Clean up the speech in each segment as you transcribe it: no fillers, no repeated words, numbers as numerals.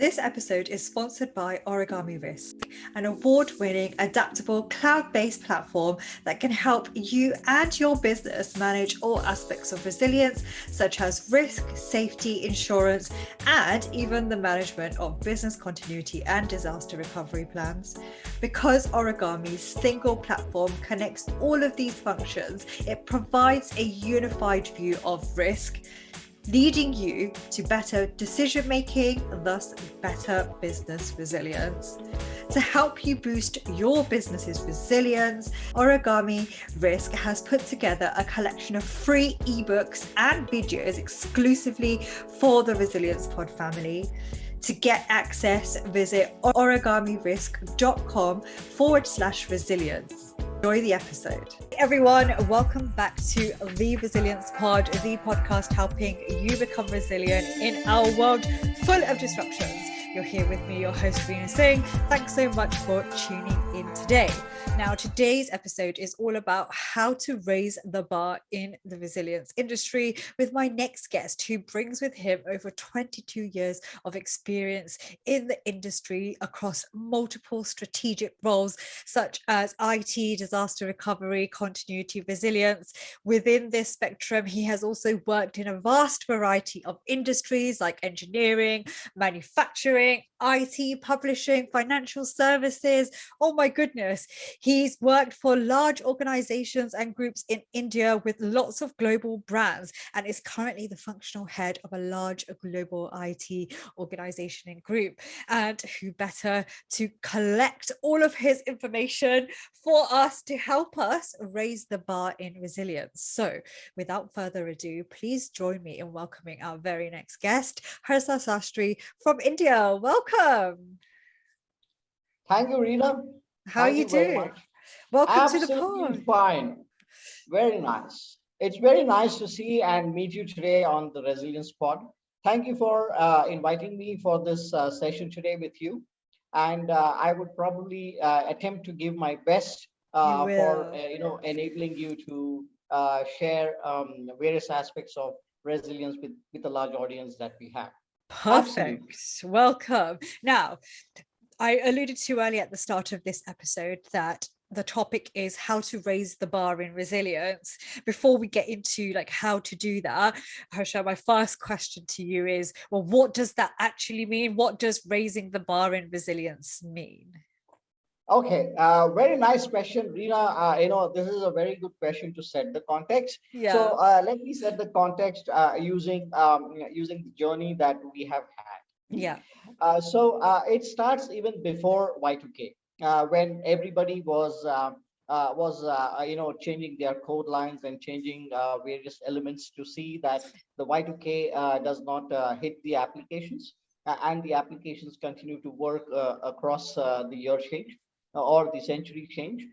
This episode is sponsored by Origami Risk, an award-winning, adaptable, cloud-based platform that can help you and your business manage all aspects of resilience, such as risk, safety, insurance, and even the management of business continuity and disaster recovery plans. Because Origami's single platform connects all of these functions, it provides a unified view of risk, leading you to better decision making, thus better business resilience. To help you boost your business's resilience, Origami Risk has put together a collection of free ebooks and videos exclusively for the Resilience Pod family. To get access, visit origamirisk.com/resilience. Enjoy the episode. Hey everyone, welcome back to the Resilience Pod, the podcast helping you become resilient in our world full of disruptions. You're here with me, your host, Rina Singh. Thanks so much for tuning in today. Now, today's episode is all about how to raise the bar in the resilience industry with my next guest, who brings with him over 22 years of experience in the industry across multiple strategic roles, such as IT, disaster recovery, continuity, resilience. Within this spectrum, he has also worked in a vast variety of industries like engineering, manufacturing, IT, publishing, financial services. Oh my goodness. He's worked for large organizations and groups in India with lots of global brands and is currently the functional head of a large global IT organization and group. And who better to collect all of his information for us to help us raise the bar in resilience. So without further ado, please join me in welcoming our very next guest, Harsha Sastry from India. Welcome. Thank you, Rina. How are you doing? Welcome Absolutely to the pod. fine. Very nice. It's very nice to see and meet you today on the Resilience Pod. Thank you for inviting me for this session today with you. And I would probably attempt to give my best for enabling you to share various aspects of resilience with the large audience that we have. Perfect. Absolutely. Welcome. Now, I alluded to earlier at the start of this episode that the topic is how to raise the bar in resilience. Before we get into like how to do that, Harsha, my first question to you is, well, what does that actually mean? What does raising the bar in resilience mean? Okay, very nice question, Rina. This is a very good question to set the context. Yeah. So let me set the context using the journey that we have had. Yeah. It starts even before Y2K, when everybody was changing their code lines and changing various elements to see that the Y2K does not hit the applications, and the applications continue to work across the year change or the century change.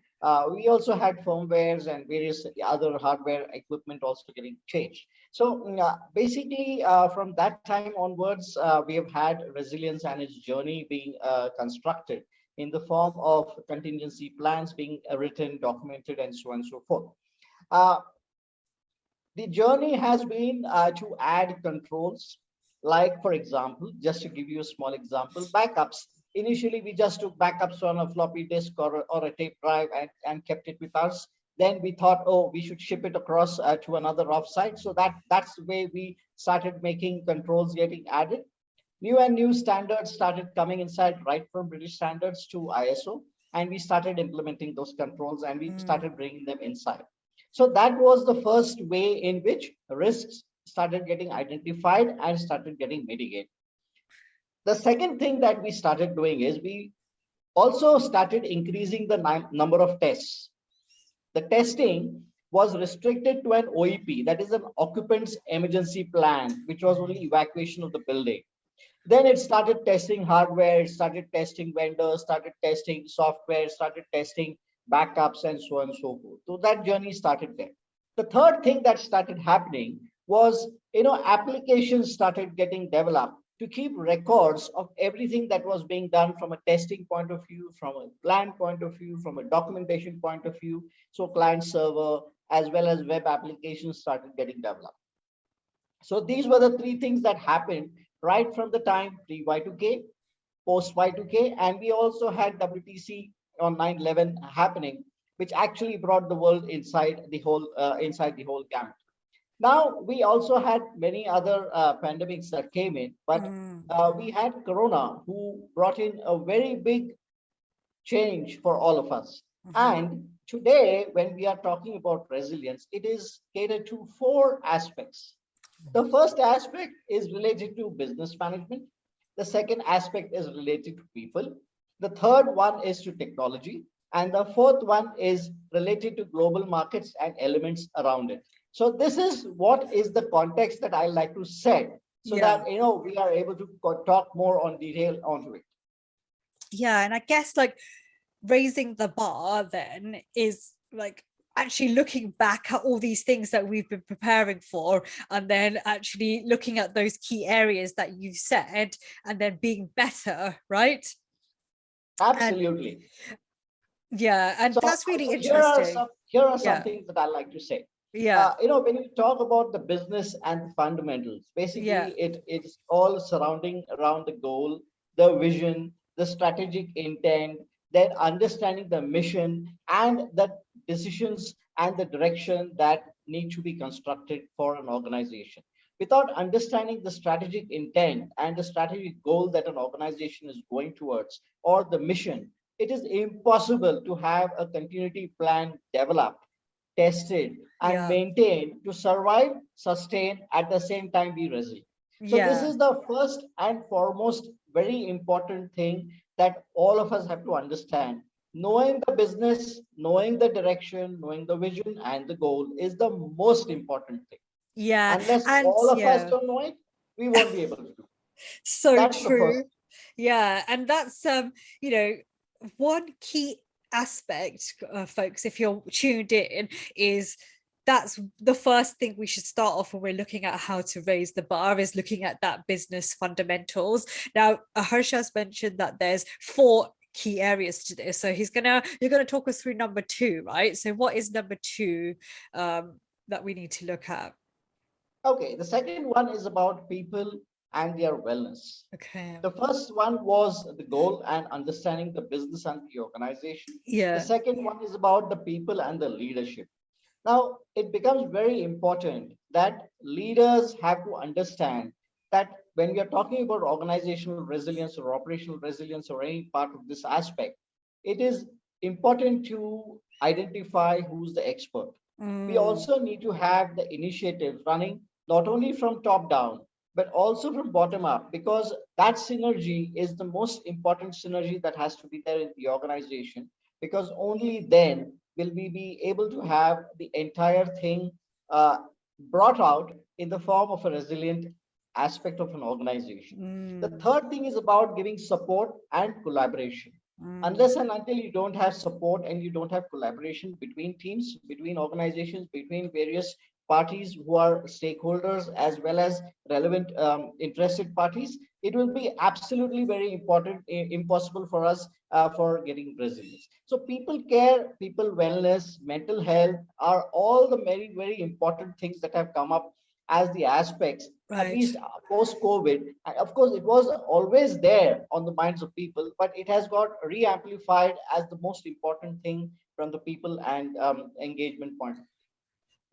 We also had firmwares and various other hardware equipment also getting changed. So basically, from that time onwards, we have had resilience and its journey being constructed in the form of contingency plans being written, documented, and so on and so forth. The journey has been to add controls, like, for example, just to give you a small example, backups. Initially, we just took backups on a floppy disk or a tape drive and kept it with us. Then we thought, oh, we should ship it across to another offsite. So that's the way we started making controls getting added. New standards started coming inside, right from British standards to ISO. And we started implementing those controls and we started bringing them inside. So that was the first way in which risks started getting identified and started getting mitigated. The second thing that we started doing is we also started increasing the number of tests. The testing was restricted to an OEP, that is an occupant's emergency plan, which was only evacuation of the building. Then it started testing hardware, it started testing vendors, started testing software, started testing backups, and so on and so forth. So that journey started there. The third thing that started happening was, applications started getting developed to keep records of everything that was being done from a testing point of view, from a plan point of view, from a documentation point of view. So client server as well as web applications started getting developed. So these were the three things that happened right from the time pre-Y2K post Y2K, and we also had WTC on 9/11 happening, which actually brought the world inside the whole gamut. Now, we also had many other pandemics that came in, but we had Corona, who brought in a very big change for all of us. And today, when we are talking about resilience, it is catered to four aspects. The first aspect is related to business management. The second aspect is related to people. The third one is to technology. And the fourth one is related to global markets and elements around it. So this is what is the context that I like to set so that we are able to talk more on detail onto it. Yeah, and I guess like raising the bar then is like actually looking back at all these things that we've been preparing for, and then actually looking at those key areas that you've said and then being better, right? Absolutely. And so, that's really interesting. Here are some things that I like to say. Yeah. When you talk about the business and the fundamentals, basically it's all surrounding around the goal, the vision, the strategic intent, then understanding the mission and the decisions and the direction that need to be constructed for an organization. Without understanding the strategic intent and the strategic goal that an organization is going towards, or the mission, it is impossible to have a continuity plan developed, tested, and maintained to survive, sustain, at the same time be resilient. So this is the first and foremost very important thing that all of us have to understand. Knowing the business, knowing the direction, knowing the vision and the goal is the most important thing. Unless all of us don't know it, we won't be able to do. So that's true. And that's one key aspect, folks, if you're tuned in, is that's the first thing we should start off when we're looking at how to raise the bar, is looking at that business fundamentals. Now, Harsha has mentioned that there's 4 key areas to this, so you're gonna talk us through number 2, right? So what is number 2 that we need to look at? Okay, the second one is about people and their wellness. Okay. The first one was the goal and understanding the business and the organization. The second one is about the people and the leadership. Now, it becomes very important that leaders have to understand that when we are talking about organizational resilience or operational resilience or any part of this aspect, it is important to identify who's the expert. We also need to have the initiatives running not only from top down, but also from bottom up, because that synergy is the most important synergy that has to be there in the organization, because only then will we be able to have the entire thing brought out in the form of a resilient aspect of an organization. The third thing is about giving support and collaboration. Unless and until you don't have support and you don't have collaboration between teams, between organizations, between various parties who are stakeholders as well as relevant interested parties, it will be absolutely very important, impossible for us for getting resilience. So people care, people wellness, mental health are all the very, very important things that have come up as the aspects, at least post-COVID. And of course, it was always there on the minds of people, but it has got re-amplified as the most important thing from the people and engagement point of view.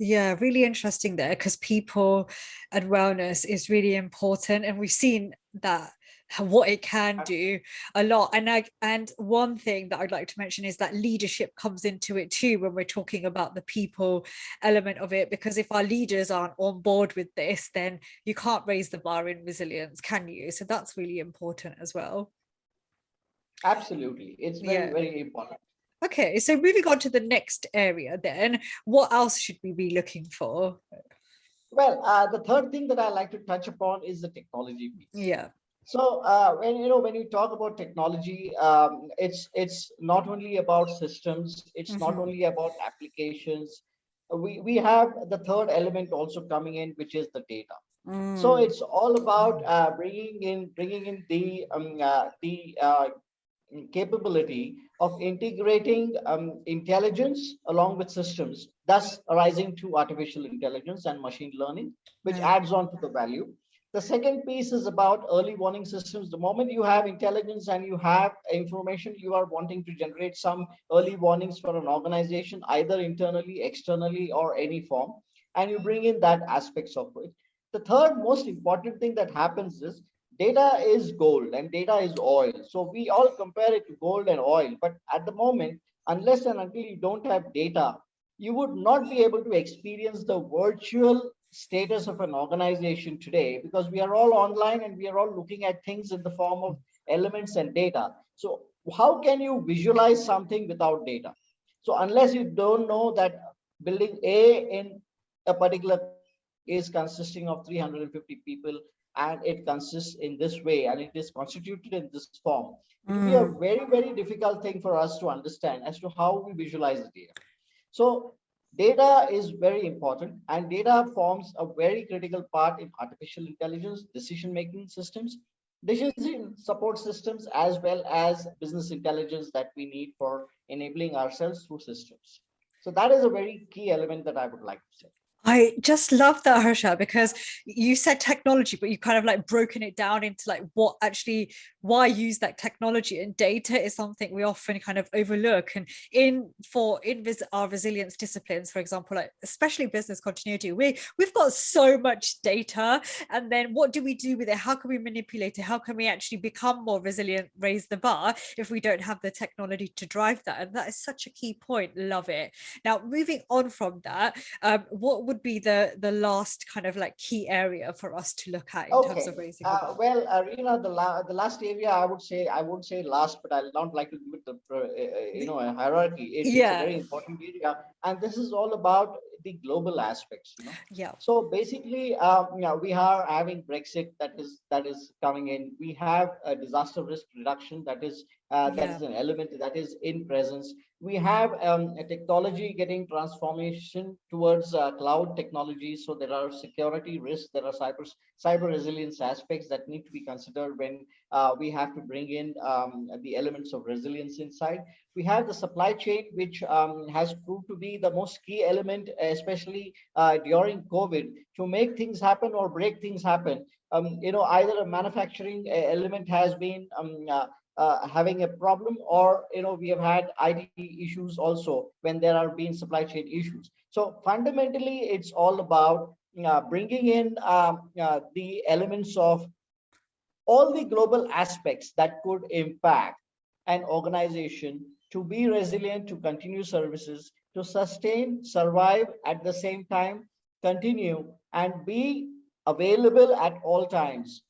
Yeah, really interesting there, because people and wellness is really important, and we've seen that what it can do a lot. And one thing that I'd like to mention is that leadership comes into it too when we're talking about the people element of it, because if our leaders aren't on board with this, then you can't raise the bar in resilience, can you? So that's really important as well. Absolutely, it's very, very important. Okay, so moving on to the next area then, what else should we be looking for? Well, the third thing that I like to touch upon is the technology piece. So when you talk about technology, it's not only about systems, it's not only about applications. We have the third element also coming in, which is the data. So it's all about bringing in the capability of integrating intelligence along with systems, thus arising to artificial intelligence and machine learning, which adds on to the value. The second piece is about early warning systems. The moment you have intelligence and you have information, you are wanting to generate some early warnings for an organization, either internally, externally, or any form, and you bring in that aspects of it. The third most important thing that happens is data is gold and data is oil. So we all compare it to gold and oil, but at the moment, unless and until you don't have data, you would not be able to experience the virtual status of an organization today, because we are all online and we are all looking at things in the form of elements and data. So how can you visualize something without data? So unless you don't know that building A in a particular country is consisting of 350 people, and it consists in this way, and it is constituted in this form, it will be a very, very difficult thing for us to understand as to how we visualize the data. So data is very important, and data forms a very critical part in artificial intelligence, decision-making systems, decision support systems, as well as business intelligence that we need for enabling ourselves through systems. So that is a very key element that I would like to say. I just love that, Harsha, because you said technology, but you kind of like broken it down into like what actually, why use that technology, and data is something we often kind of overlook. And our resilience disciplines, for example, like especially business continuity, we've got so much data, and then what do we do with it? How can we manipulate it? How can we actually become more resilient, raise the bar, if we don't have the technology to drive that? And that is such a key point. Love it. Now, moving on from that, what would be the last kind of like key area for us to look at in terms of raising the bar? Well, Arena, the last area I would say last, but I'll not like to give it the a hierarchy. It's a Yeah. very important area, and this is all about the global aspects. Yeah. So basically, we are having Brexit that is coming in. We have a disaster risk reduction that is an element that is in presence. We have a technology getting transformation towards cloud technology. So there are security risks, there are cyber resilience aspects that need to be considered when we have to bring in the elements of resilience inside. We have the supply chain, which has proved to be the most key element, especially during COVID, to make things happen or break things happen. Either a manufacturing element has been having a problem, or we have had IT issues also when there are been supply chain issues. So fundamentally, it's all about bringing in the elements of all the global aspects that could impact an organization to be resilient, to continue services, to sustain, survive, at the same time continue and be available at all times.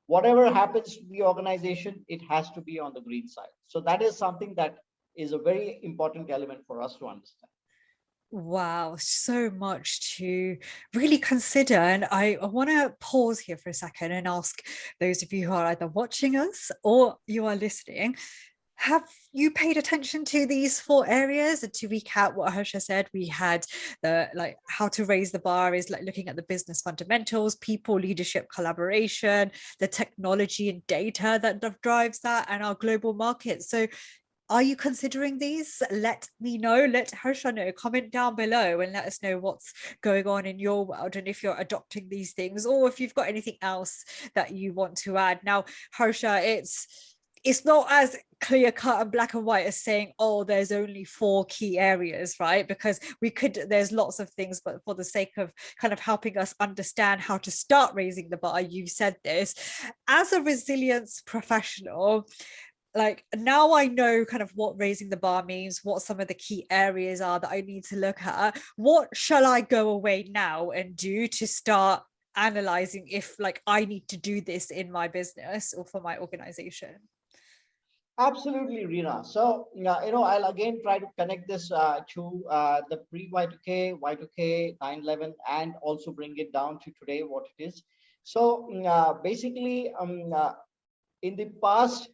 Whatever happens to the organization, it has to be on the green side. So that is something that is a very important element for us to understand. Wow, so much to really consider. And I want to pause here for a second and ask those of you who are either watching us or you are listening, have you paid attention to these 4 areas? And to recap what Harsha said, we had the like how to raise the bar is like looking at the business fundamentals, people, leadership, collaboration, the technology and data that drives that, and our global market. So are you considering these? Let me know, let Harsha know, comment down below and let us know what's going on in your world, and if you're adopting these things, or if you've got anything else that you want to add. Now, Harsha, it's not as clear cut and black and white as saying, oh, there's only 4 key areas, right? Because there's lots of things, but for the sake of kind of helping us understand how to start raising the bar, you've said this. As a resilience professional, like now I know kind of what raising the bar means, what some of the key areas are that I need to look at. What shall I go away now and do to start analyzing if like I need to do this in my business or for my organization? Absolutely, Rina. So, I'll again try to connect this to the pre-Y2K, Y2K, 9/11, and also bring it down to today, what it is. So, basically, in the past,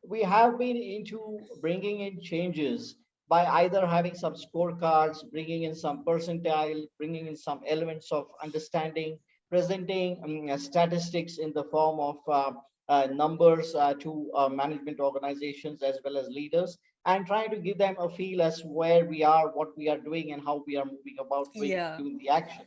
we have been into bringing in changes by either having some scorecards, bringing in some percentile, bringing in some elements of understanding, presenting statistics in the form of numbers to management organizations as well as leaders, and trying to give them a feel as where we are, what we are doing, and how we are moving about doing the action.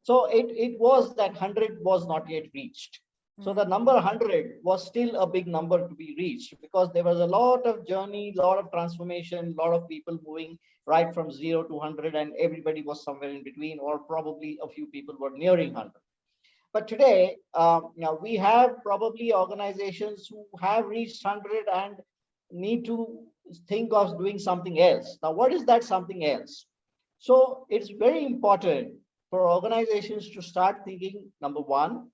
So it was that 100 was not yet reached. So the number 100 was still a big number to be reached because there was a lot of journey, lot of transformation, lot of people moving right from 0 to 100, and everybody was somewhere in between, or probably a few people were nearing 100. But today, we have probably organizations who have reached 100 and need to think of doing something else. Now, what is that something else? So it's very important for organizations to start thinking, number one,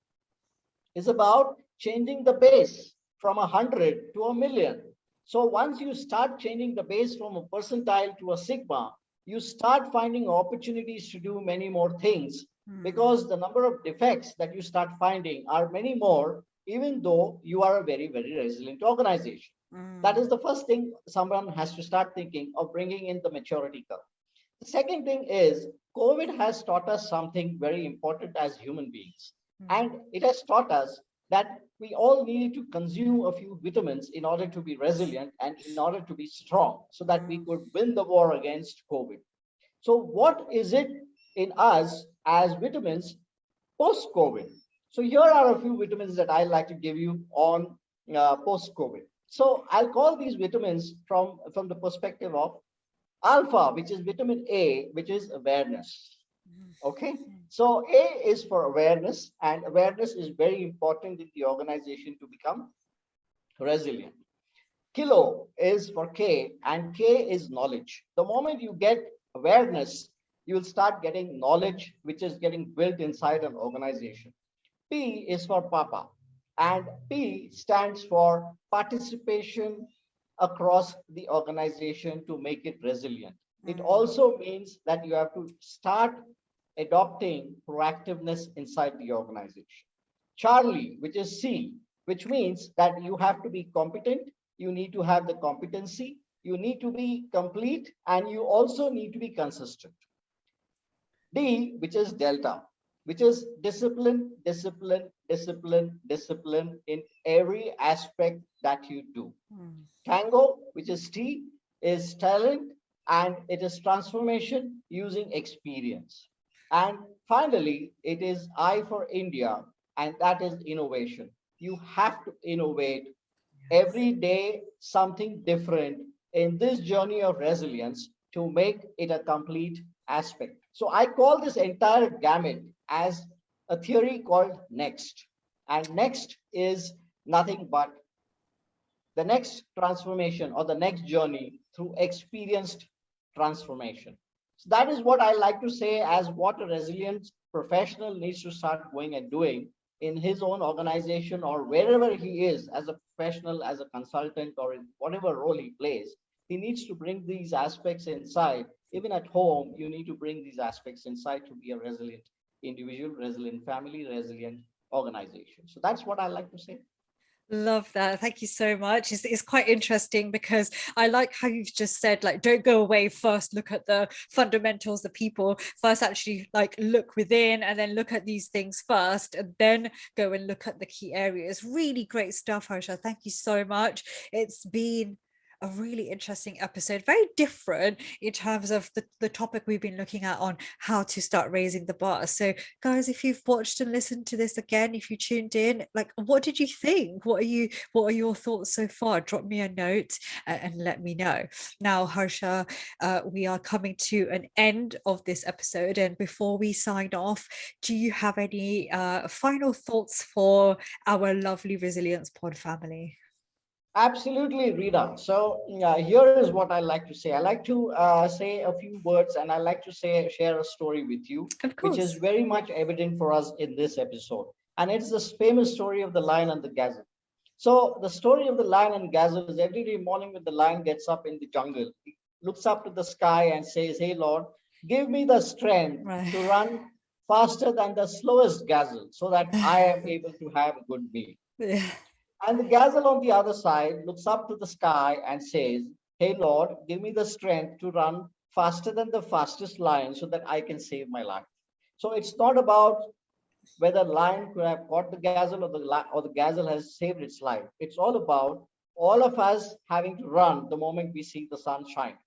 is about changing the base from 100 to a million. So once you start changing the base from a percentile to a sigma, you start finding opportunities to do many more things because the number of defects that you start finding are many more, even though you are a very, very resilient organization. That is the first thing someone has to start thinking of, bringing in the maturity curve. The second thing is COVID has taught us something very important as human beings. And it has taught us that we all need to consume a few vitamins in order to be resilient and in order to be strong so that we could win the war against COVID. So what is it in us as vitamins post-COVID? So here are a few vitamins that I like to give you on post-COVID. So I'll call these vitamins from the perspective of alpha, which is vitamin A, which is awareness. Okay, so A is for awareness, and awareness is very important in the organization to become resilient. Kilo is for K, and K is knowledge. The moment you get awareness, you will start getting knowledge, which is getting built inside an organization. P is for Papa, and P stands for participation across the organization to make it resilient. It also means that you have to start adopting proactiveness inside the organization. Charlie, which is C, which means that you have to be competent, you need to have the competency, you need to be complete, and you also need to be consistent. D, which is Delta, which is discipline, discipline, discipline, discipline in every aspect that you do. Tango, which is T, is talent, and it is transformation using experience. And finally, it is I for India, and that is innovation. You have to innovate every day, something different in this journey of resilience to make it a complete aspect. So I call this entire gamut as a theory called NEXT. And NEXT is nothing but the next transformation or the next journey through experienced transformation. So that is what I like to say as what a resilient professional needs to start going and doing in his own organization or wherever he is as a professional, as a consultant, or in whatever role he plays. He needs to bring these aspects inside. Even at home, you need to bring these aspects inside to be a resilient individual, resilient family, resilient organization. So that's what I like to say. Love that. Thank you so much. It's quite interesting because I like how you've just said, like, don't go away first, look at the fundamentals, the people first, actually like look within and then look at these things first and then go and look at the key areas. Really great stuff, Harsha. Thank you so much. It's been a really interesting episode, very different in terms of the topic we've been looking at on how to start raising the bar. So guys, if you've watched and listened to this again, if you tuned in, like, what did you think? What are your thoughts so far? Drop me a note and let me know. Now, Harsha, we are coming to an end of this episode, and before we sign off, do you have any final thoughts for our lovely Resilience Pod family? Absolutely, Rita. So here is what I like to say. I like to say a few words, and I like to share a story with you, which is very much evident for us in this episode. And it's this famous story of the lion and the gazelle. So the story of the lion and gazelle is every day morning when the lion gets up in the jungle, he looks up to the sky and says, "Hey Lord, give me the strength to run faster than the slowest gazelle so that I am able to have a good meal." Yeah. And the gazelle on the other side looks up to the sky and says, "Hey Lord, give me the strength to run faster than the fastest lion so that I can save my life." So it's not about whether lion could have caught the gazelle or the gazelle has saved its life. It's all about all of us having to run the moment we see the sun shine.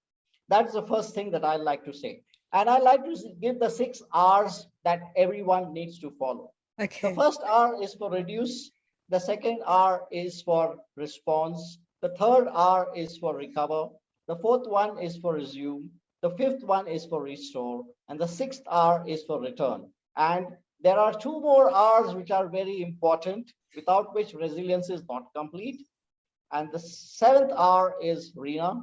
That's the first thing that I like to say. And I like to give the 6 R's that everyone needs to follow. Okay. The first R is for reduce The second R is for response. The third R is for recover. The fourth one is for resume. The fifth one is for restore. And the sixth R is for return. And there are two more R's which are very important, without which resilience is not complete. And the seventh R is Rina,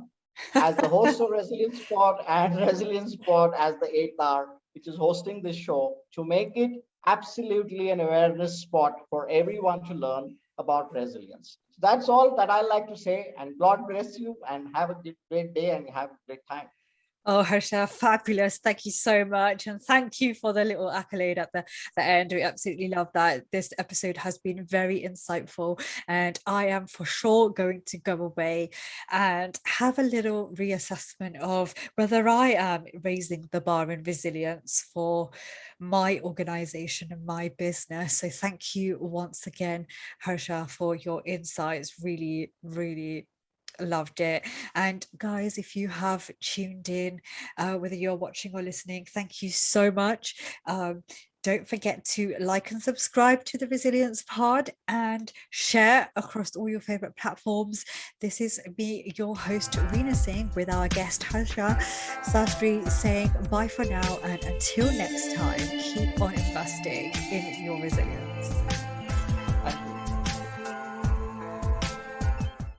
as the host of Resilience Pod, and Resilience Pod as the eighth R, which is hosting this show to make it absolutely an awareness spot for everyone to learn about resilience. So that's all that I like to say, and God bless you, and have a great day and have a great time. Oh, Harsha, fabulous. Thank you so much. And thank you for the little accolade at the end. We absolutely love that. This episode has been very insightful. And I am for sure going to go away and have a little reassessment of whether I am raising the bar in resilience for my organization and my business. So thank you once again, Harsha, for your insights. Really, really loved it. And guys, if you have tuned in, whether you're watching or listening, thank you so much. Don't forget to like and subscribe to the Resilience Pod and share across all your favorite platforms. This is me, your host, Rina Singh, with our guest, Harsha Sastry, saying bye for now. And until next time, keep on investing in your resilience. Thank you.